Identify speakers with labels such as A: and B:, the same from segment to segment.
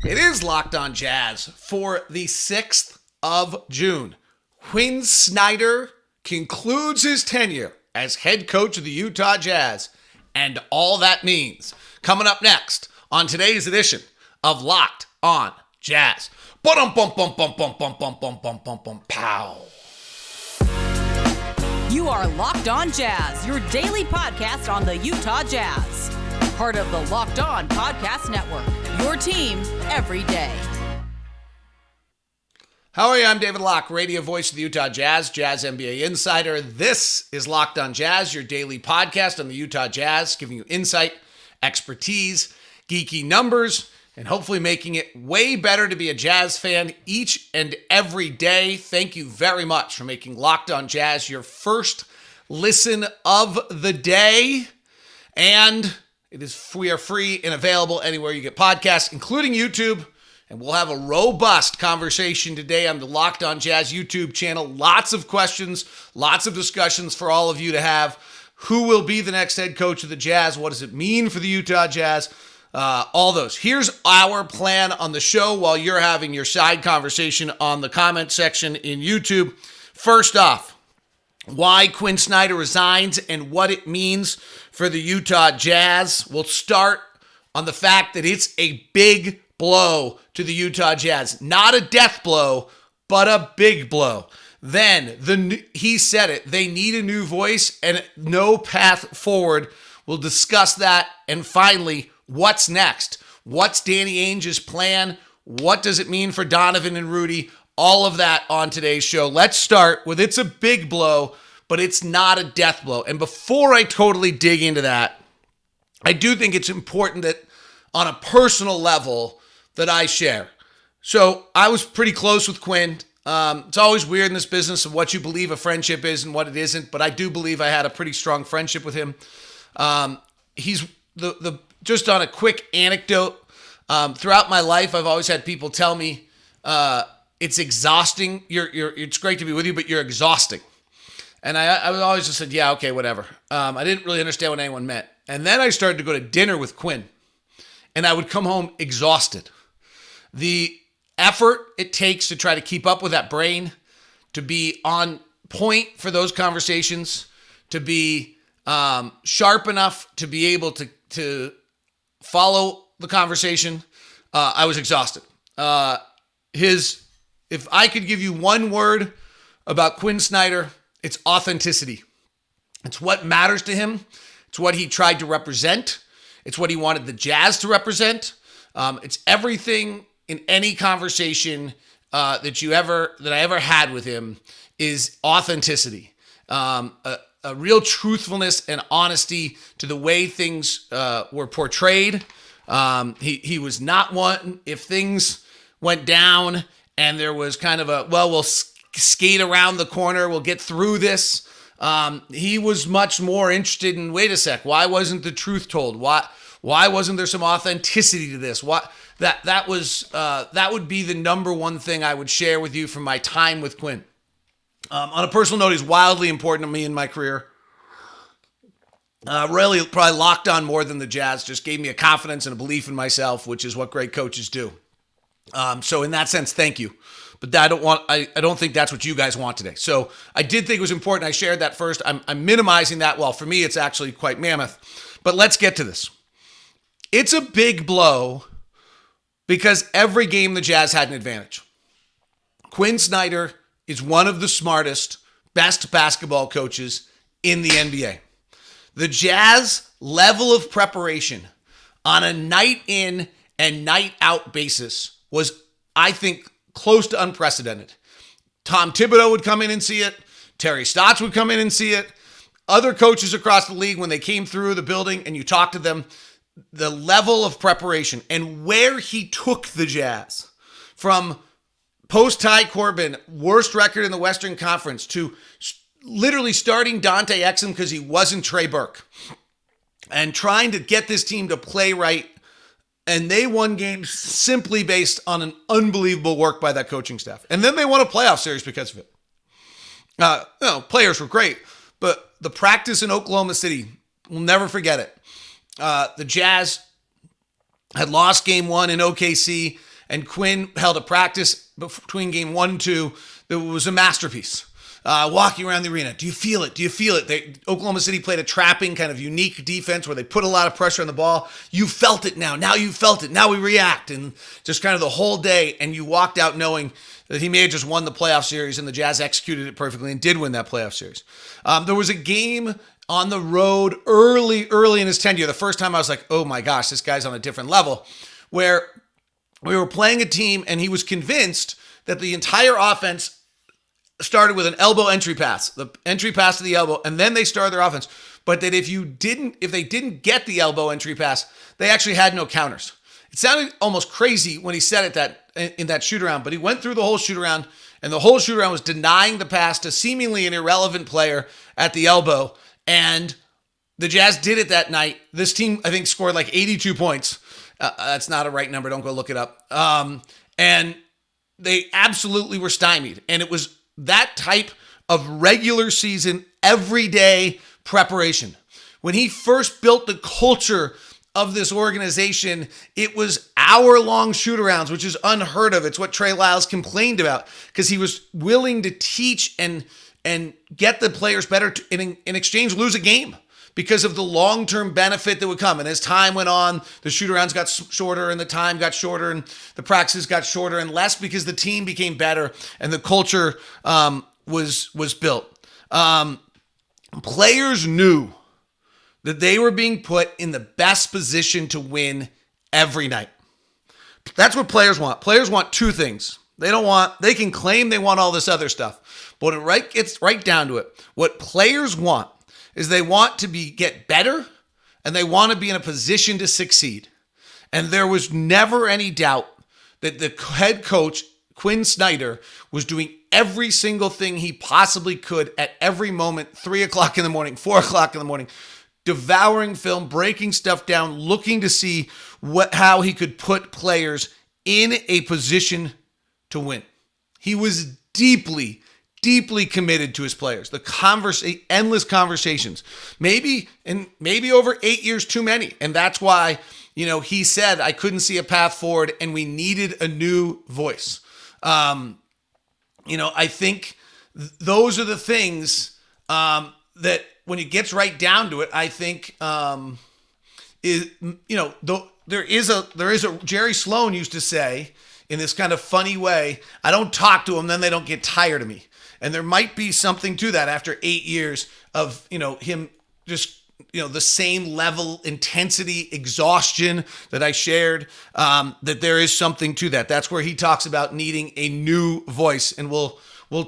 A: It is Locked On Jazz for the 6th of June. Quin Snyder concludes his tenure as head coach of the Utah Jazz and all that means. Coming up next on today's edition of Locked On Jazz. Pow.
B: You are Locked On Jazz, your daily podcast on the Utah Jazz. Part of the Locked On Podcast Network, your team every day.
A: How are you? I'm David Locke, radio voice of the Utah Jazz, Jazz NBA insider. This is Locked On Jazz, your daily podcast on the Utah Jazz, giving you insight, expertise, geeky numbers, and hopefully making it way better to be a Jazz fan each and every day. Thank you very much for making Locked On Jazz your first listen of the day. And we are free and available anywhere you get podcasts, including YouTube. And we'll have a robust conversation today on the Locked On Jazz YouTube channel. Lots of questions, lots of discussions for all of you to have. Who will be the next head coach of the Jazz? What does it mean for the Utah Jazz? All those. Here's our plan on the show while you're having your side conversation on the comment section in YouTube. First off, why Quin Snyder resigns and what it means for the Utah Jazz. We'll start on the fact that it's a big blow to the Utah Jazz. Not a death blow, but a big blow. Then, he said it, they need a new voice and no path forward. We'll discuss that. And finally, what's next? What's Danny Ainge's plan? What does it mean for Donovan and Rudy? All of that on today's show. Let's start with it's a big blow, but it's not a death blow. And before I totally dig into that, I do think it's important that on a personal level that I share. So I was pretty close with Quin. It's always weird in this business of what you believe a friendship is and what it isn't, but I do believe I had a pretty strong friendship with him. He's just on a quick anecdote, throughout my life, I've always had people tell me, it's exhausting. It's great to be with you, but you're exhausting. And I always just said, yeah, okay, whatever. I didn't really understand what anyone meant. And then I started to go to dinner with Quin, and I would come home exhausted. The effort it takes to try to keep up with that brain, to be on point for those conversations, to be sharp enough to be able to follow the conversation, I was exhausted. If I could give you one word about Quin Snyder, it's authenticity. It's what matters to him. It's what he tried to represent. It's what he wanted the Jazz to represent. It's everything in any conversation that I ever had with him is authenticity. A real truthfulness and honesty to the way things were portrayed. He was not one, if things went down and there was kind of we'll skate around the corner, we'll get through this. He was much more interested in, wait a sec, why wasn't the truth told? Why wasn't there some authenticity to this? That would be the number one thing I would share with you from my time with Quin. On a personal note, he's wildly important to me in my career. Really, probably Locked On more than the Jazz. Just gave me a confidence and a belief in myself, which is what great coaches do. So in that sense, thank you. But I don't think that's what you guys want today. So I did think it was important. I shared that first. I'm minimizing that. Well, for me, it's actually quite mammoth. But let's get to this. It's a big blow because every game the Jazz had an advantage. Quin Snyder is one of the smartest, best basketball coaches in the NBA. The Jazz level of preparation on a night in and night out basis was, I think, close to unprecedented. Tom Thibodeau would come in and see it. Terry Stotts would come in and see it. Other coaches across the league, when they came through the building and you talked to them, the level of preparation and where he took the Jazz from post-Ty Corbin, worst record in the Western Conference, to literally starting Dante Exum because he wasn't Trey Burke and trying to get this team to play right. And they won games simply based on an unbelievable work by that coaching staff. And then they won a playoff series because of it. Players were great, but the practice in Oklahoma City, we'll never forget it. The Jazz had lost game one in OKC, And Quin held a practice between game 1 and 2 that was a masterpiece. Walking around the arena. Do you feel it? Do you feel it? Oklahoma City played a trapping kind of unique defense where they put a lot of pressure on the ball. You felt it now. Now you felt it. Now we react. And just kind of the whole day. And you walked out knowing that he may have just won the playoff series and the Jazz executed it perfectly and did win that playoff series. There was a game on the road early in his tenure. The first time I was like, oh my gosh, this guy's on a different level, where we were playing a team and he was convinced that the entire offense started with an elbow entry pass, the entry pass to the elbow, and then they started their offense. But that if they didn't get the elbow entry pass, they actually had no counters. It sounded almost crazy when he said it that in that shoot around, but he went through the whole shoot around, and the whole shoot around was denying the pass to seemingly an irrelevant player at the elbow. And the Jazz did it that night. This team, I think, scored like 82 points. That's not a right number. Don't go look it up. And they absolutely were stymied. And it was that type of regular season, everyday preparation. When he first built the culture of this organization, it was hour-long shoot-arounds, which is unheard of. It's what Trey Lyles complained about because he was willing to teach and get the players better in exchange lose a game because of the long-term benefit that would come. And as time went on, the shoot-arounds got shorter and the time got shorter and the practices got shorter and less because the team became better and the culture was built. Players knew that they were being put in the best position to win every night. That's what players want. Players want two things. They can claim they want all this other stuff, but when it gets right down to it, what players want is they want to get better and they want to be in a position to succeed. And there was never any doubt that the head coach, Quin Snyder, was doing every single thing he possibly could at every moment, 3 o'clock in the morning, 4 o'clock in the morning, devouring film, breaking stuff down, looking to see how he could put players in a position to win. He was deeply committed to his players. The endless conversations, maybe over 8 years too many. And that's why, he said, I couldn't see a path forward and we needed a new voice. I think those are the things that when it gets right down to it, I think there is a Jerry Sloan used to say in this kind of funny way, I don't talk to them, then they don't get tired of me. And there might be something to that after 8 years of, him just, the same level, intensity, exhaustion that I shared, that there is something to that. That's where he talks about needing a new voice. And we'll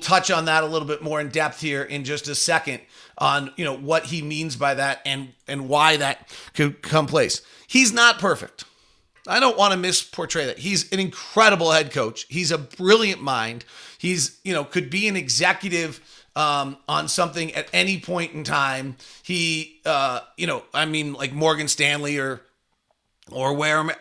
A: touch on that a little bit more in depth here in just a second on, what he means by that and why that could come place. He's not perfect. I don't want to misportray that. He's an incredible head coach. He's a brilliant mind. He's, could be an executive on something at any point in time. He, like Morgan Stanley or where,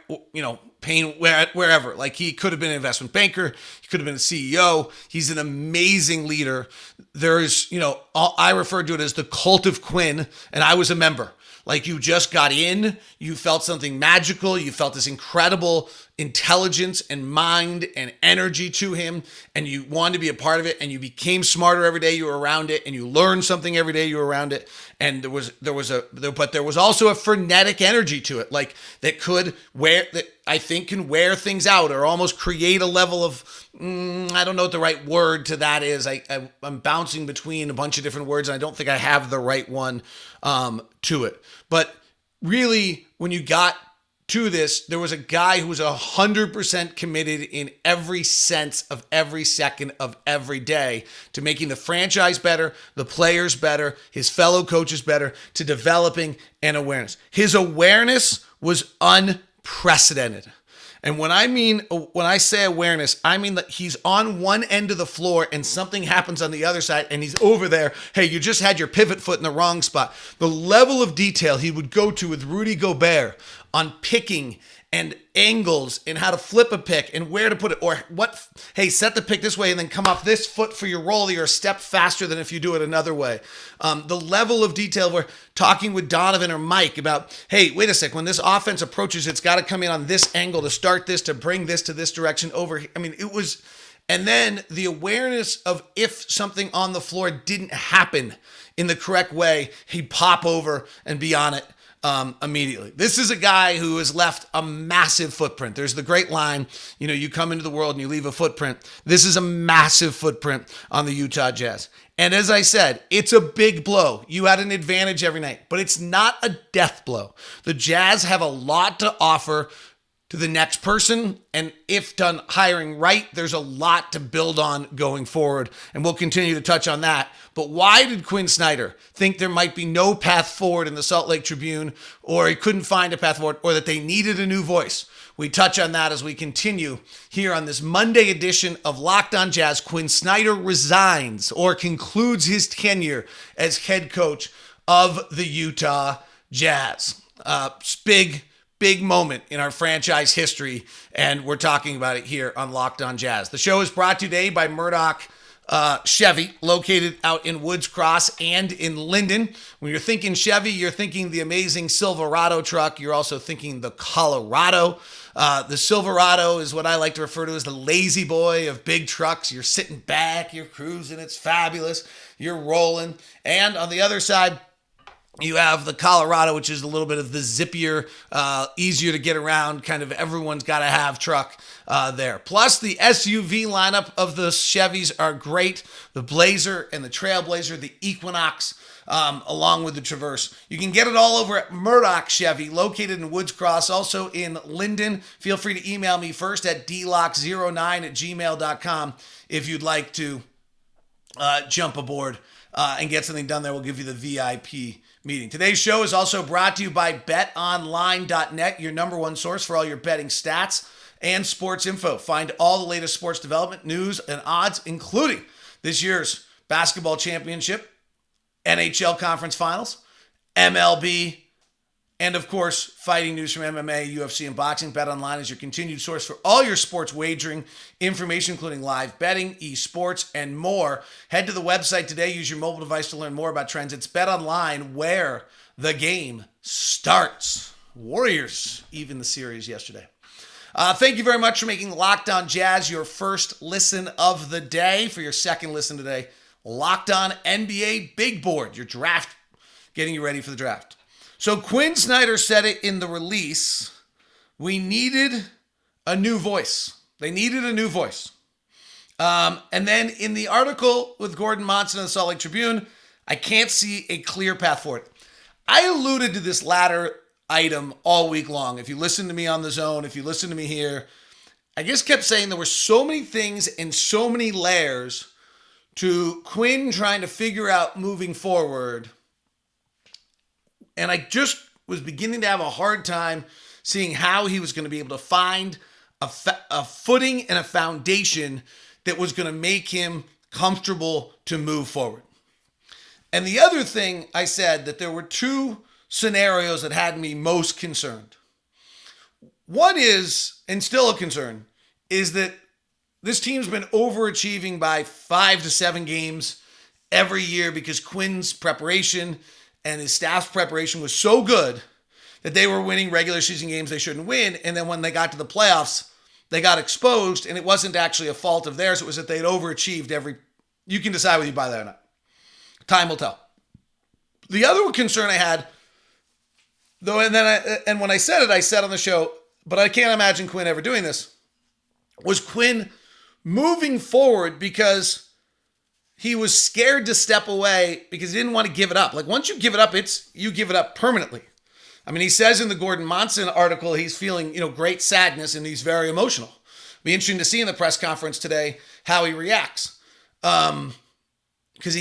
A: Payne, wherever. Like he could have been an investment banker. He could have been a CEO. He's an amazing leader. There's, I refer to it as the cult of Quin, and I was a member. Like you just got in, you felt something magical, you felt this incredible intelligence and mind and energy to him, and you wanted to be a part of it, and you became smarter every day you were around it, and you learned something every day you were around it. And there was also a frenetic energy to it, like that I think can wear things out or almost create a level of, I don't know what the right word to that is. I'm bouncing between a bunch of different words, and I don't think I have the right one to it. But really, when you got to this, there was a guy who was 100% committed in every sense of every second of every day to making the franchise better, the players better, his fellow coaches better, to developing an awareness. His awareness was unprecedented. And when I say awareness, I mean that he's on one end of the floor and something happens on the other side and he's over there. Hey, you just had your pivot foot in the wrong spot. The level of detail he would go to with Rudy Gobert on picking and angles and how to flip a pick and where to put it, or what, hey, set the pick this way and then come off this foot for your roll. You're a step faster than if you do it another way. The level of detail, we're talking with Donovan or Mike about, hey, wait a sec, when this offense approaches, it's got to come in on this angle to start this, to bring this to this direction over. I mean, it was, and then the awareness of if something on the floor didn't happen in the correct way, he'd pop over and be on it immediately. This is a guy who has left a massive footprint. There's the great line, you come into the world and you leave a footprint. This is a massive footprint on the Utah Jazz. And as I said, it's a big blow. You had an advantage every night, but it's not a death blow. The Jazz have a lot to offer to the next person, and if done hiring right, there's a lot to build on going forward, and we'll continue to touch on that. But why did Quin Snyder think there might be no path forward in the Salt Lake Tribune, or he couldn't find a path forward, or that they needed a new voice? We touch on that as we continue here on this Monday edition of Locked On Jazz. Quin Snyder resigns or concludes his tenure as head coach of the Utah Jazz. Big moment in our franchise history, and we're talking about it here on Locked On Jazz. The show is brought to you today by Murdoch Chevy, located out in Woods Cross and in Linden. When you're thinking Chevy, you're thinking the amazing Silverado truck. You're also thinking the Colorado. The Silverado is what I like to refer to as the lazy boy of big trucks. You're sitting back, you're cruising, it's fabulous, you're rolling. And on the other side, you have the Colorado, which is a little bit of the zippier, easier to get around, kind of everyone's got to have truck there. Plus, the SUV lineup of the Chevys are great. The Blazer and the Trailblazer, the Equinox, along with the Traverse. You can get it all over at Murdoch Chevy, located in Woods Cross, also in Linden. Feel free to email me first at dlock09@gmail.com if you'd like to jump aboard and get something done there. We'll give you the VIP meeting. Today's show is also brought to you by betonline.net, your number one source for all your betting stats and sports info. Find all the latest sports development, news, and odds, including this year's basketball championship, NHL conference finals, MLB, and of course, fighting news from MMA, UFC, and boxing. BetOnline is your continued source for all your sports wagering information, including live betting, esports, and more. Head to the website today. Use your mobile device to learn more about trends. It's BetOnline, where the game starts. Warriors, even the series yesterday. Thank you very much for making Locked On Jazz your first listen of the day. For your second listen today, Locked On NBA Big Board, your draft, getting you ready for the draft. So Quin Snyder said it in the release. We needed a new voice. They needed a new voice. And then in the article with Gordon Monson in the Salt Lake Tribune, I can't see a clear path forward. I alluded to this latter item all week long. If you listen to me on The Zone, if you listen to me here, I just kept saying there were so many things and so many layers to Quin trying to figure out moving forward. And I just was beginning to have a hard time seeing how he was going to be able to find a footing and a foundation that was going to make him comfortable to move forward. And the other thing I said, that there were two scenarios that had me most concerned. One is, and still a concern, is that this team's been overachieving by 5 to 7 games every year because Quin's preparation and his staff's preparation was so good that they were winning regular season games they shouldn't win. And then when they got to the playoffs, they got exposed, and it wasn't actually a fault of theirs. It was that they'd overachieved you can decide whether you buy that or not. Time will tell. The other concern I had, though, and when I said it, I said on the show, but I can't imagine Quin ever doing this, was Quin moving forward because he was scared to step away because he didn't want to give it up. Like, once you give it up, you give it up permanently. I mean, he says in the Gordon Monson article, he's feeling, great sadness and he's very emotional. It'll be interesting to see in the press conference today how he reacts. Because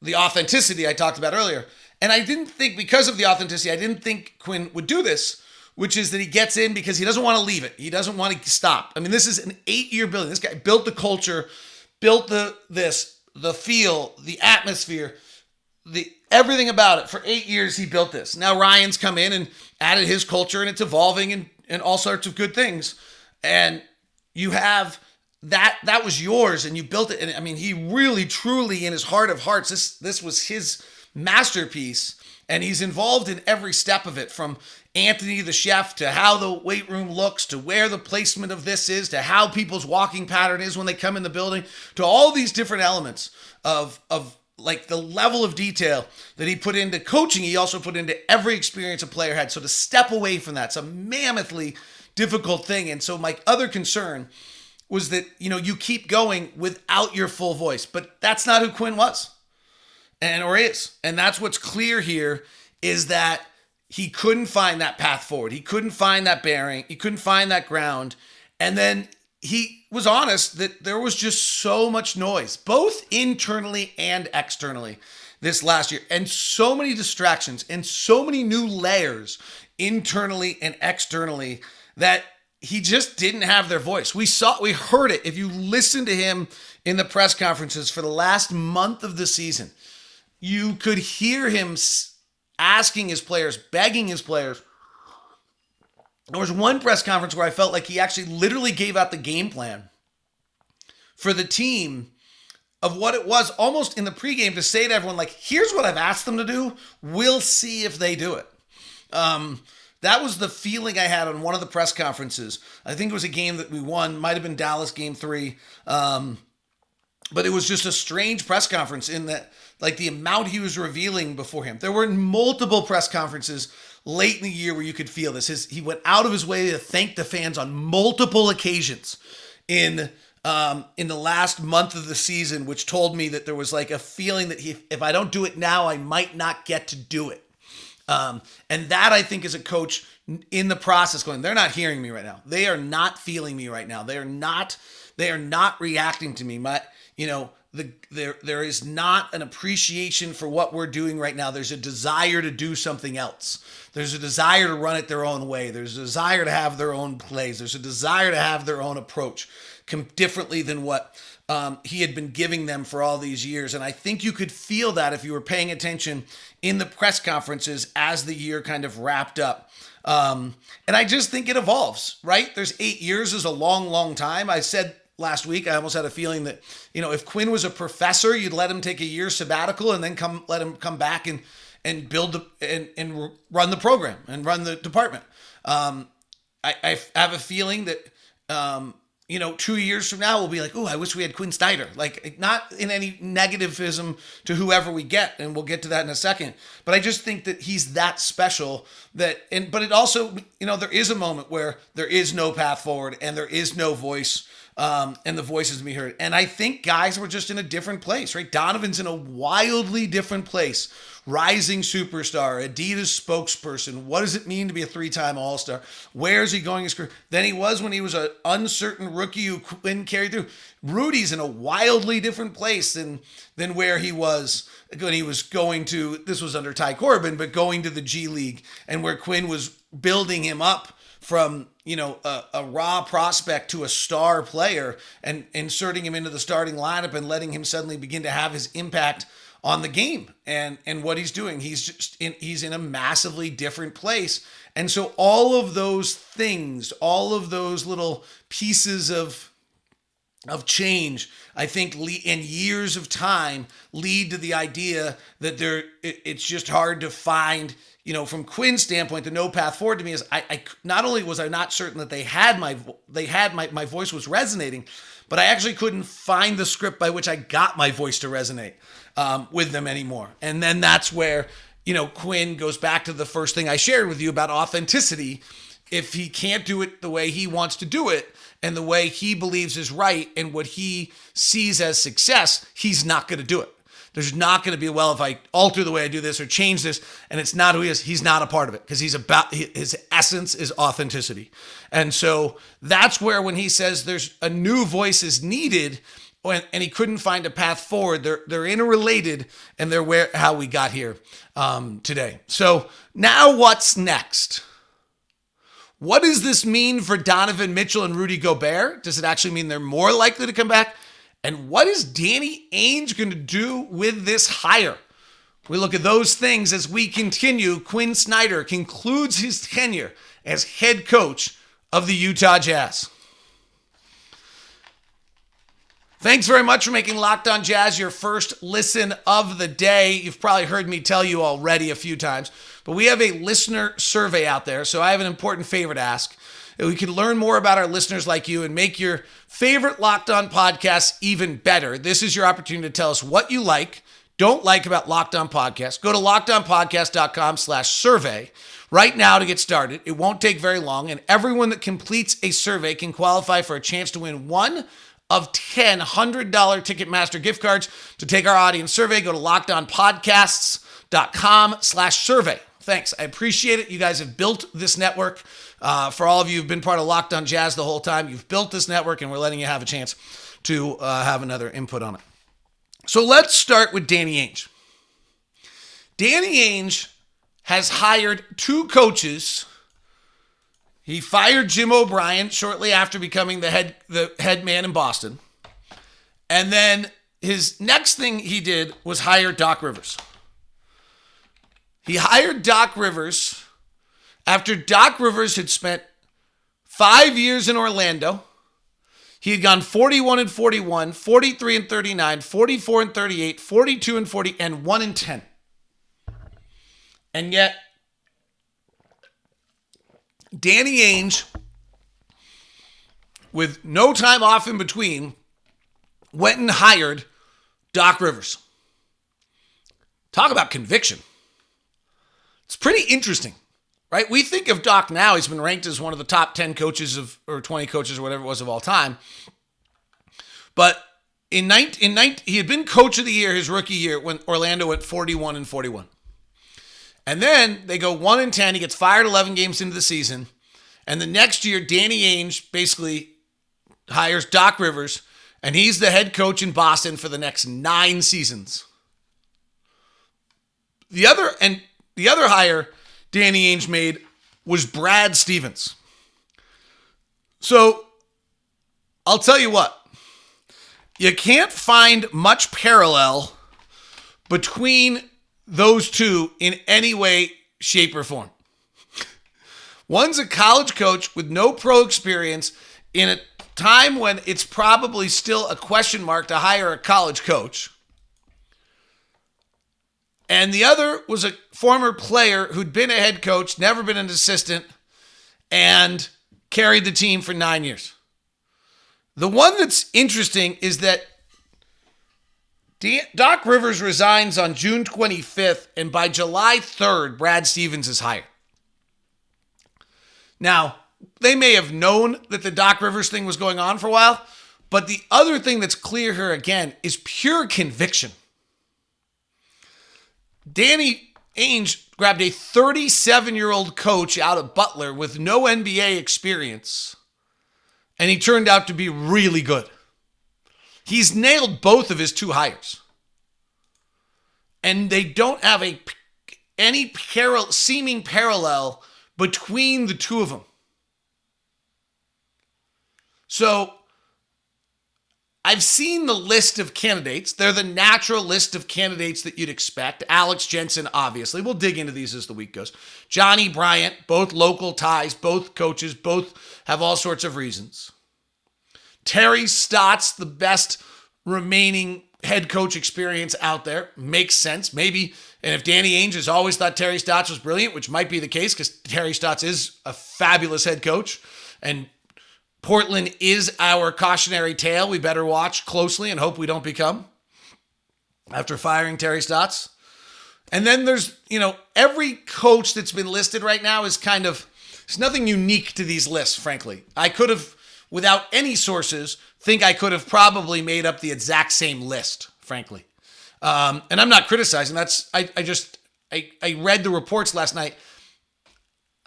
A: the authenticity I talked about earlier. And I didn't think, because of the authenticity, I didn't think Quin would do this, which is that he gets in because he doesn't want to leave it. He doesn't want to stop. I mean, this is an 8-year building. This guy built the culture, built the feel, the atmosphere, everything about it. For 8 years, he built this. Now Ryan's come in and added his culture, and it's evolving and all sorts of good things. And you have that was yours, and you built it. And I mean, he really, truly, in his heart of hearts, this was his masterpiece. And he's involved in every step of it, from Anthony the chef to how the weight room looks, to where the placement of this is, to how people's walking pattern is when they come in the building, to all these different elements of like the level of detail that he put into coaching. He also put into every experience a player had. So to step away from that's a mammothly difficult thing. And so my other concern was that, you keep going without your full voice, but that's not who Quin was. Or is. And that's what's clear here, is that he couldn't find that path forward. He couldn't find that bearing. He couldn't find that ground. And then he was honest that there was just so much noise, both internally and externally this last year. And so many distractions and so many new layers internally and externally that he just didn't have their voice. We heard it. If you listen to him in the press conferences for the last month of the season, you could hear him asking his players, begging his players. There was one press conference where I felt like he actually literally gave out the game plan for the team of what it was, almost in the pregame, to say to everyone, like, here's what I've asked them to do. We'll see if they do it. That was the feeling I had on one of the press conferences. I think it was a game that we won. Might have been Dallas game 3. But it was just a strange press conference in that, like, the amount he was revealing before him. There were multiple press conferences late in the year where you could feel this. He went out of his way to thank the fans on multiple occasions in the last month of the season, which told me that there was like a feeling that if I don't do it now, I might not get to do it. And that, I think, is a coach in the process going, they're not hearing me right now. They are not feeling me right now. They are not reacting to me. There is not an appreciation for what we're doing right now. There's a desire to do something else. There's a desire to run it their own way. There's a desire to have their own plays. There's a desire to have their own approach differently than what he had been giving them for all these years. And I think you could feel that if you were paying attention in the press conferences as the year kind of wrapped up. And I just think it evolves, right? There's 8 years is a long, long time. I said last week, I almost had a feeling that, if Quin was a professor, you'd let him take a year sabbatical and then let him come back and build and run the program and run the department. I have a feeling that, 2 years from now, we'll be like, oh, I wish we had Quin Snyder. Like, not in any negativism to whoever we get, and we'll get to that in a second. But I just think that he's that special but it also, there is a moment where there is no path forward and there is no voice. And the voices to be heard. And I think guys were just in a different place, right? Donovan's in a wildly different place. Rising superstar, Adidas spokesperson. What does it mean to be a 3-time All-Star? Where is he going in his career? Than he was when he was an uncertain rookie who Quin carried through. Rudy's in a wildly different place than where he was when he was going to, this was under Ty Corbin, but going to the G League, and where Quin was building him up from, a raw prospect to a star player and inserting him into the starting lineup and letting him suddenly begin to have his impact on the game and what he's doing. He's in a massively different place. And so all of those things, all of those little pieces of change, I think, in years of time, lead to the idea that it's just hard to find. From Quin's standpoint, the no path forward to me is I not only was I not certain that my voice was resonating, but I actually couldn't find the script by which I got my voice to resonate with them anymore. And then that's where, Quin goes back to the first thing I shared with you about authenticity. If he can't do it the way he wants to do it and the way he believes is right and what he sees as success, he's not going to do it. There's not going to be, well, if I alter the way I do this or change this and it's not who he is, he's not a part of it because his essence is authenticity. And so that's where when he says there's a new voice is needed and he couldn't find a path forward, they're interrelated and they're how we got here today. So now what's next? What does this mean for Donovan Mitchell and Rudy Gobert? Does it actually mean they're more likely to come back? And what is Danny Ainge going to do with this hire? We look at those things as we continue. Quin Snyder concludes his tenure as head coach of the Utah Jazz. Thanks very much for making Locked On Jazz your first listen of the day. You've probably heard me tell you already a few times, but we have a listener survey out there, so I have an important favor to ask. We can learn more about our listeners like you and make your favorite Locked On podcasts even better. This is your opportunity to tell us what you don't like about Locked On Podcast. Go to lockedonpodcast.com/survey right now to get started. It won't take very long, and everyone that completes a survey can qualify for a chance to win one of 10 $100 Ticketmaster gift cards. To take our audience survey, go to lockedonpodcasts.com/survey. Thanks. I appreciate it. You guys have built this network. For all of you who've been part of Locked On Jazz the whole time, you've built this network, and we're letting you have a chance to have another input on it. So let's start with Danny Ainge. Danny Ainge has hired two coaches. He fired Jim O'Brien shortly after becoming the head man in Boston. And then his next thing he did was hire Doc Rivers. He hired Doc Rivers after Doc Rivers had spent 5 years in Orlando. He had gone 41-41, 43-39, 44-38, 42-40, and 1-10. And yet, Danny Ainge, with no time off in between, went and hired Doc Rivers. Talk about conviction. It's pretty interesting, right? We think of Doc now, he's been ranked as one of the top 10 coaches or 20 coaches or whatever it was of all time. But he had been coach of the year his rookie year when Orlando went 41-41. And then they go 1-10. He gets fired 11 games into the season. And the next year, Danny Ainge basically hires Doc Rivers, and he's the head coach in Boston for the next 9 seasons. The other hire Danny Ainge made was Brad Stevens. So I'll tell you what, you can't find much parallel between those two in any way, shape, or form. One's a college coach with no pro experience in a time when it's probably still a question mark to hire a college coach. And the other was a former player who'd been a head coach, never been an assistant, and carried the team for 9 years. The one that's interesting is that Doc Rivers resigns on June 25th, and by July 3rd, Brad Stevens is hired. Now, they may have known that the Doc Rivers thing was going on for a while, but the other thing that's clear here again is pure conviction. Danny Ainge grabbed a 37-year-old coach out of Butler with no NBA experience, and he turned out to be really good. He's nailed both of his two hires. And they don't have any seeming parallel between the two of them. So I've seen the list of candidates. They're the natural list of candidates that you'd expect. Alex Jensen, obviously. We'll dig into these as the week goes. Johnny Bryant, both local ties, both coaches, both have all sorts of reasons. Terry Stotts, the best remaining head coach experience out there. Makes sense. Maybe, and if Danny Ainge has always thought Terry Stotts was brilliant, which might be the case because Terry Stotts is a fabulous head coach, and Portland is our cautionary tale we better watch closely and hope we don't become after firing Terry Stotts. And then there's, every coach that's been listed right now is there's nothing unique to these lists, frankly. I could have, without any sources, I could have probably made up the exact same list, frankly. And I'm not criticizing. I read the reports last night.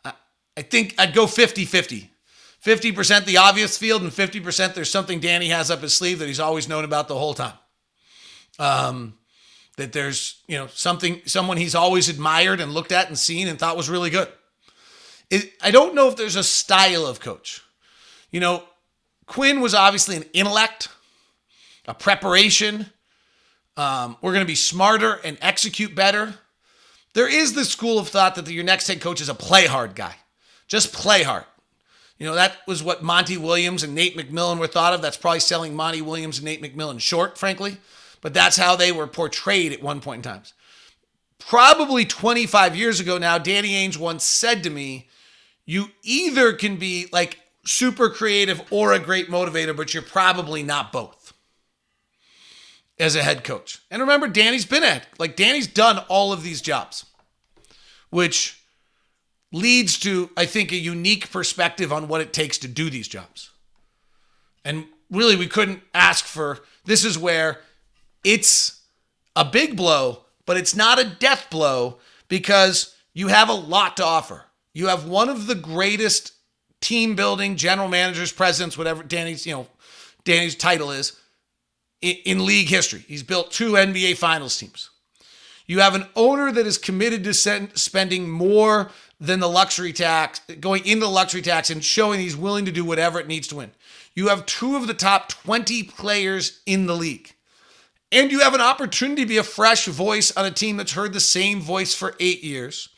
A: I think I'd go 50-50. 50% the obvious field and 50% there's something Danny has up his sleeve that he's always known about the whole time. That there's, someone he's always admired and looked at and seen and thought was really good. I don't know if there's a style of coach. Quinn was obviously an intellect, a preparation, We're going to be smarter and execute better. There is this school of thought that your next head coach is a play hard guy. Just play hard. That was what Monty Williams and Nate McMillan were thought of. That's probably selling Monty Williams and Nate McMillan short, frankly. But that's how they were portrayed at one point in time. Probably 25 years ago now, Danny Ainge once said to me, you either can be like super creative or a great motivator, but you're probably not both as a head coach. And remember, Danny's done all of these jobs, which leads to, I think, a unique perspective on what it takes to do these jobs. And really, we couldn't ask for, this is where it's a big blow, but it's not a death blow because you have a lot to offer. You have one of the greatest team building, general managers, presidents, whatever Danny's title is, in league history. He's built 2 NBA Finals teams. You have an owner that is committed to spending more than the luxury tax, going into the luxury tax and showing he's willing to do whatever it needs to win. You have 2 of the top 20 players in the league. And you have an opportunity to be a fresh voice on a team that's heard the same voice for 8 years.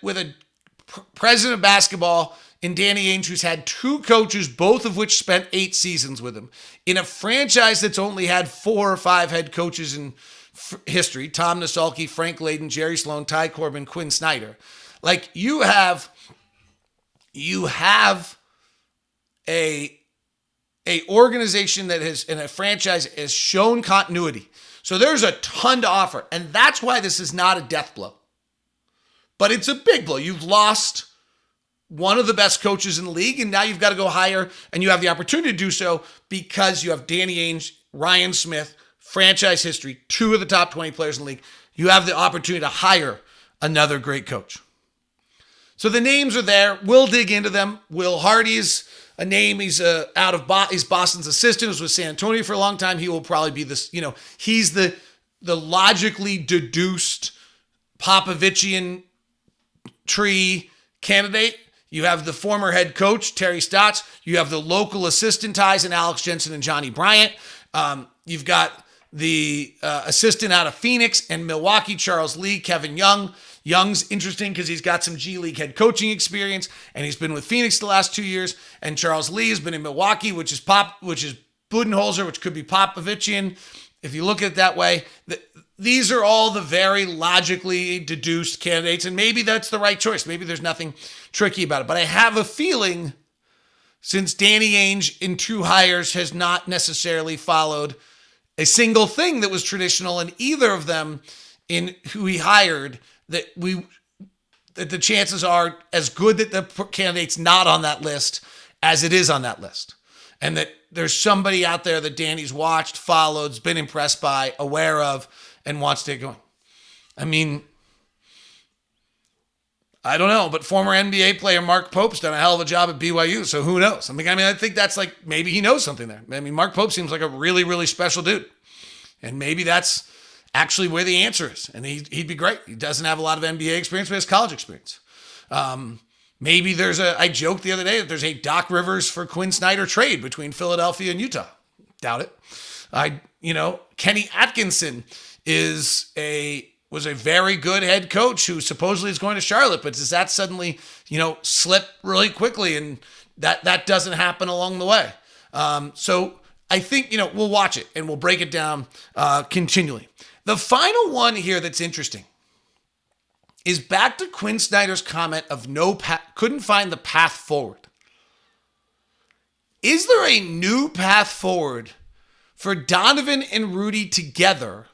A: With a president of basketball in Danny Ainge, who's had 2 coaches, both of which spent 8 seasons with him, in a franchise that's only had 4 or 5 head coaches in history, Tom Nasalki, Frank Layden, Jerry Sloan, Ty Corbin, Quin Snyder. Like, you have a organization that has, in a franchise, has shown continuity. So there's a ton to offer. And that's why this is not a death blow. But it's a big blow. You've lost one of the best coaches in the league, and now you've got to go higher, and you have the opportunity to do so because you have Danny Ainge, Ryan Smith, franchise history, 2 of the top 20 players in the league. You have the opportunity to hire another great coach. So the names are there. We'll dig into them. Will Hardy's a name. He's he's Boston's assistant. Was with San Antonio for a long time. He will probably be this, he's the logically deduced Popovichian tree candidate. You have the former head coach, Terry Stotts. You have the local assistant ties in Alex Jensen and Johnny Bryant. You've got the assistant out of Phoenix and Milwaukee, Charles Lee, Kevin Young. Young's interesting because he's got some G League head coaching experience, and he's been with Phoenix the last 2 years. And Charles Lee has been in Milwaukee, which is Budenholzer, which could be Popovichian, if you look at it that way. These are all the very logically deduced candidates, and maybe that's the right choice. Maybe there's nothing tricky about it. But I have a feeling, since Danny Ainge in 2 hires has not necessarily followed a single thing that was traditional in either of them in who he hired, that the chances are as good that the candidate's not on that list as it is on that list. And that there's somebody out there that Danny's watched, followed, been impressed by, aware of, and wants to get going. I mean, I don't know, but former NBA player Mark Pope's done a hell of a job at BYU, so who knows? I think that's like, maybe he knows something there. I mean, Mark Pope seems like a really, really special dude. And maybe that's actually where the answer is. And he'd be great. He doesn't have a lot of NBA experience, but he has college experience. Maybe I joked the other day that there's a Doc Rivers for Quin Snyder trade between Philadelphia and Utah. Doubt it. Kenny Atkinson was a very good head coach who supposedly is going to Charlotte, but does that suddenly, slip really quickly? And that doesn't happen along the way. So I think, we'll watch it and we'll break it down continually. The final one here that's interesting is back to Quin Snyder's comment of couldn't find the path forward. Is there a new path forward for Donovan and Rudy together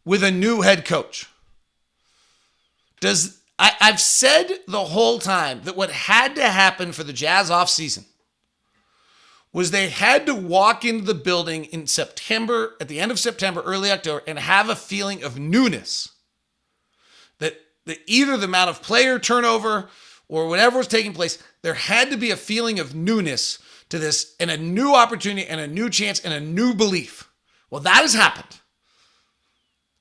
A: with a new head coach? I've said the whole time that what had to happen for the Jazz offseason was they had to walk into the building in September, at the end of September, early October, and have a feeling of newness. That either the amount of player turnover or whatever was taking place, there had to be a feeling of newness to this and a new opportunity and a new chance and a new belief. Well, that has happened.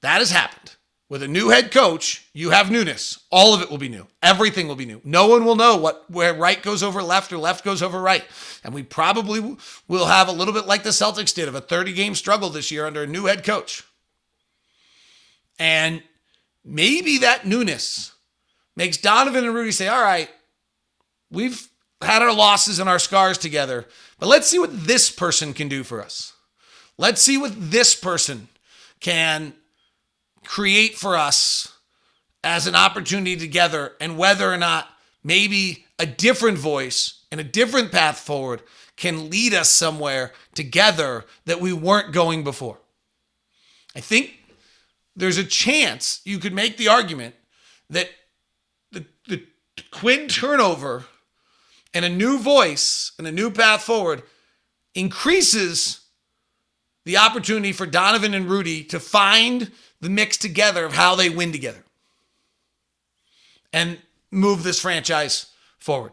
A: That has happened with a new head coach, you have newness. All of it will be new. Everything will be new. No one will know where right goes over left or left goes over right. And we probably will have a little bit like the Celtics did of a 30-game struggle this year under a new head coach. And maybe that newness makes Donovan and Rudy say, all right, we've had our losses and our scars together, but let's see what this person can do for us. Let's see what this person can create for us as an opportunity together, and whether or not maybe a different voice and a different path forward can lead us somewhere together that we weren't going before. I think there's a chance you could make the argument that the Quin turnover and a new voice and a new path forward increases the opportunity for Donovan and Rudy to find the mix together of how they win together and move this franchise forward.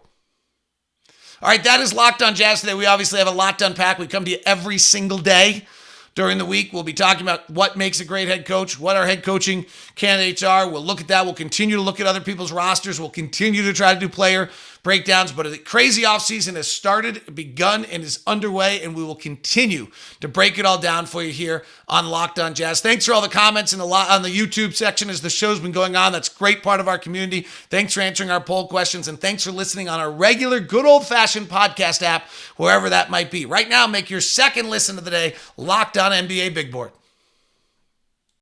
A: All right, that is Locked On Jazz today. We obviously have a lot to unpack. We come to you every single day during the week. We'll be talking about what makes a great head coach, what our head coaching candidates are. We'll look at that. We'll continue to look at other people's rosters. We'll continue to try to do player breakdowns, but a crazy offseason has started, begun, and is underway, and we will continue to break it all down for you here on Locked On Jazz. Thanks for all the comments on the YouTube section as the show's been going on. That's a great part of our community. Thanks for answering our poll questions, and thanks for listening on our regular, good old-fashioned podcast app, wherever that might be. Right now, make your second listen of the day Locked On NBA Big Board.